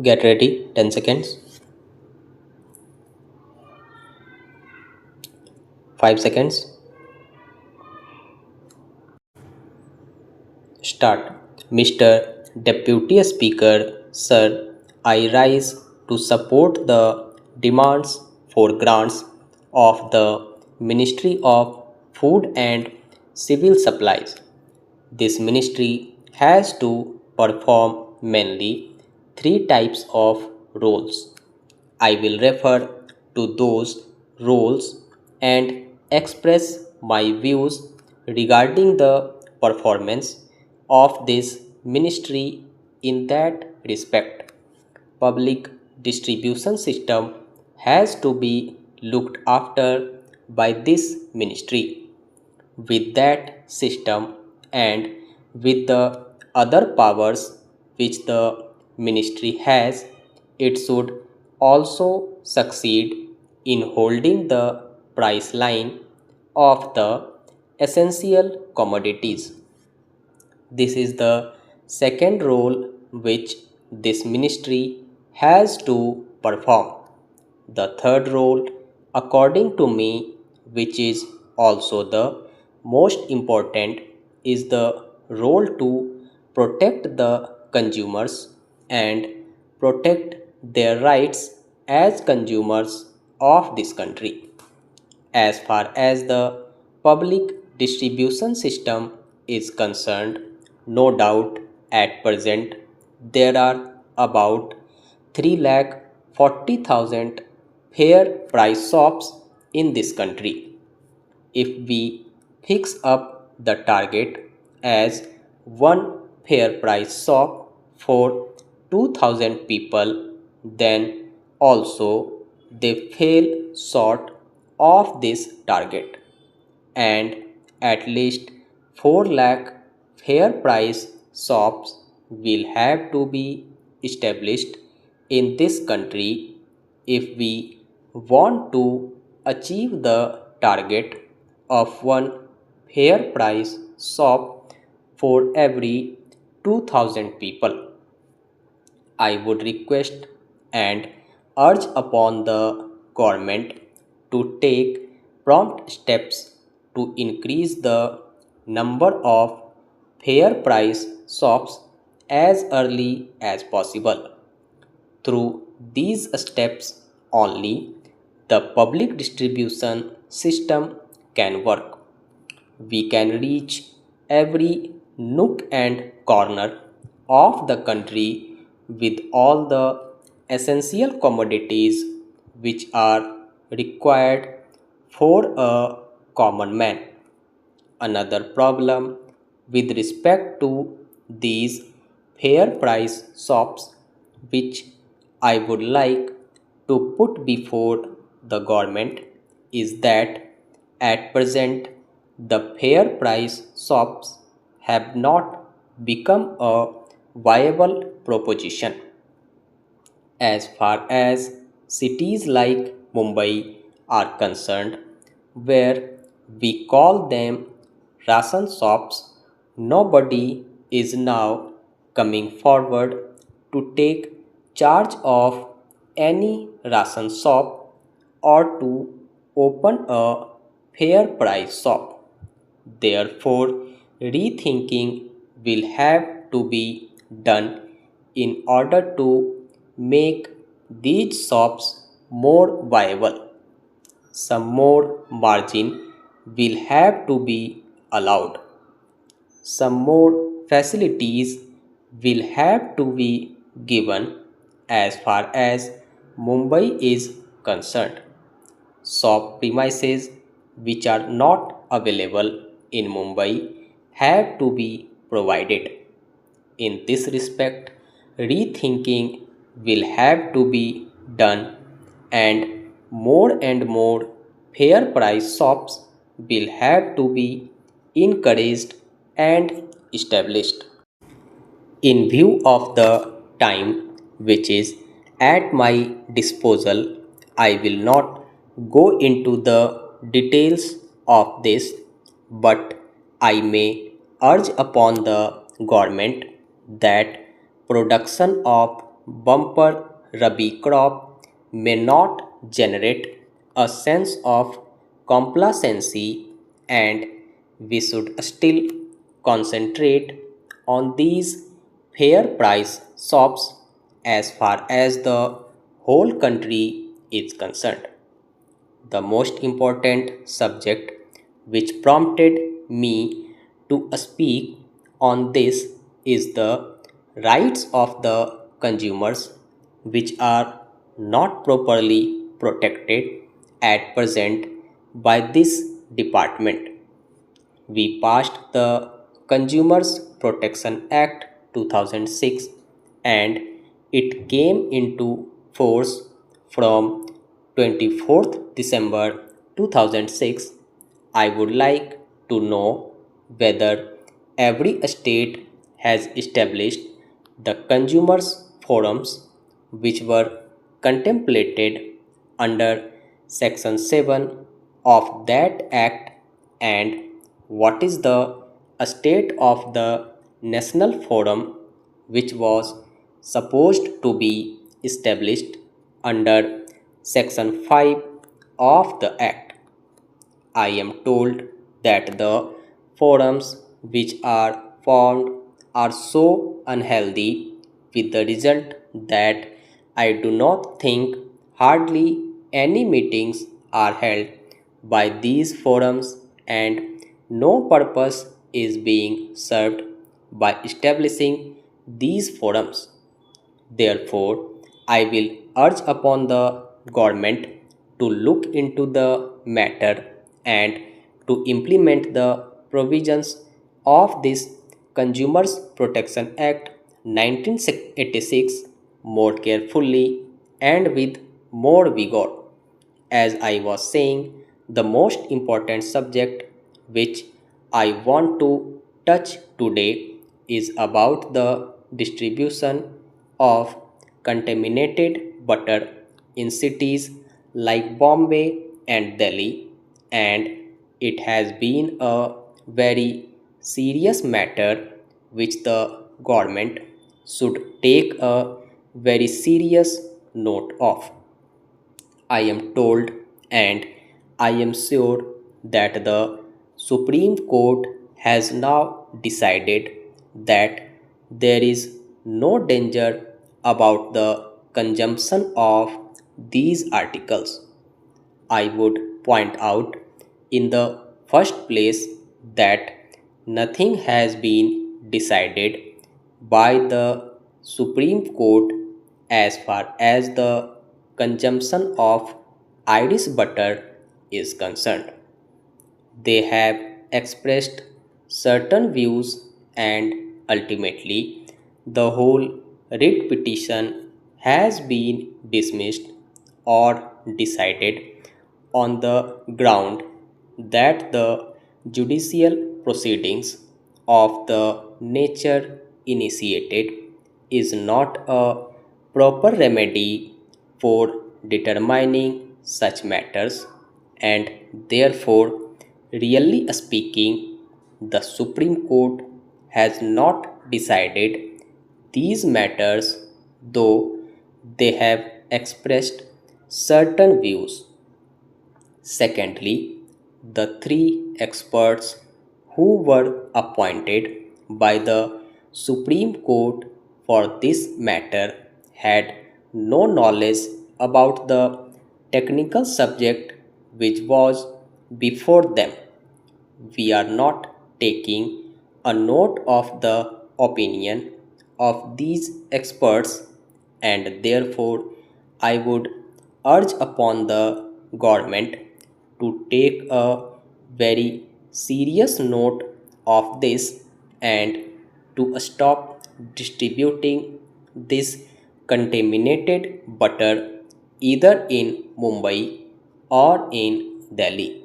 Get ready, 10 seconds, 5 seconds, start. Mr. Deputy Speaker, Sir, I rise to support the demands for grants of the Ministry of Food and Civil Supplies. This ministry has to perform mainly three types of roles. I will refer to those roles and express my views regarding the performance of this ministry in that respect. Public distribution system has to be looked after by this ministry. With that system and with the other powers which the ministry has, it should also succeed in holding the price line of the essential commodities. This is the second role which this ministry has to perform. The third role, according to me, which is also the most important, is the role to protect the consumers and protect their rights as consumers of this country. As far as the public distribution system is concerned, no doubt at present there are about 3,40,000 fair price shops in this country. If we fix up the target as one fair price shop for 2,000 people, then also they fail short of this target, and at least 4 lakh fair price shops will have to be established in this country if we want to achieve the target of one fair price shop for every 2,000 people. I would request and urge upon the government to take prompt steps to increase the number of fair price shops as early as possible. Through these steps only, the public distribution system can work. We can reach every nook and corner of the country with all the essential commodities which are required for a common man. Another problem with respect to these fair price shops which I would like to put before the government is that at present the fair price shops have not become a viable proposition. As far as cities like Mumbai are concerned, where we call them ration shops, nobody is now coming forward to take charge of any ration shop or to open a fair price shop. Therefore, rethinking will have to be done in order to make these shops more viable. Some more margin will have to be allowed. Some more facilities will have to be given as far as Mumbai is concerned. Shop premises which are not available in Mumbai have to be provided. In this respect, rethinking will have to be done, and more fair price shops will have to be encouraged and established. In view of the time which is at my disposal, I will not go into the details of this, but I may urge upon the government that production of bumper Rabi crop may not generate a sense of complacency, and we should still concentrate on these fair price shops as far as the whole country is concerned. The most important subject which prompted me to speak on this is the rights of the consumers, which are not properly protected at present by this department. We passed the Consumers Protection Act 2006, and it came into force from 24th December 2006. I would like to know whether every state has established the consumers forums which were contemplated under Section 7 of that Act, and what is the state of the National Forum which was supposed to be established under Section 5 of the Act. I am told that the forums which are formed are so unhealthy, with the result that I do not think hardly any meetings are held by these forums, and no purpose is being served by establishing these forums. Therefore, I will urge upon the government to look into the matter and to implement the provisions of this Consumers Protection Act 1986 more carefully and with more vigor. As I was saying, the most important subject which I want to touch today is about the distribution of contaminated butter in cities like Bombay and Delhi, and it has been a very serious matter which the government should take a very serious note of. I am told, and I am sure that the Supreme Court has now decided that there is no danger about the consumption of these articles. I would point out in the first place that nothing has been decided by the Supreme Court as far as the consumption of Irish butter is concerned. They have expressed certain views, and ultimately the whole writ petition has been dismissed or decided on the ground that the judicial proceedings of the nature initiated is not a proper remedy for determining such matters, and therefore, really speaking, the Supreme Court has not decided these matters, though they have expressed certain views. Secondly, the three experts who were appointed by the Supreme Court for this matter had no knowledge about the technical subject which was before them. We are not taking a note of the opinion of these experts, and therefore I would urge upon the government to take a very serious note of this and to stop distributing this contaminated butter either in Mumbai or in Delhi.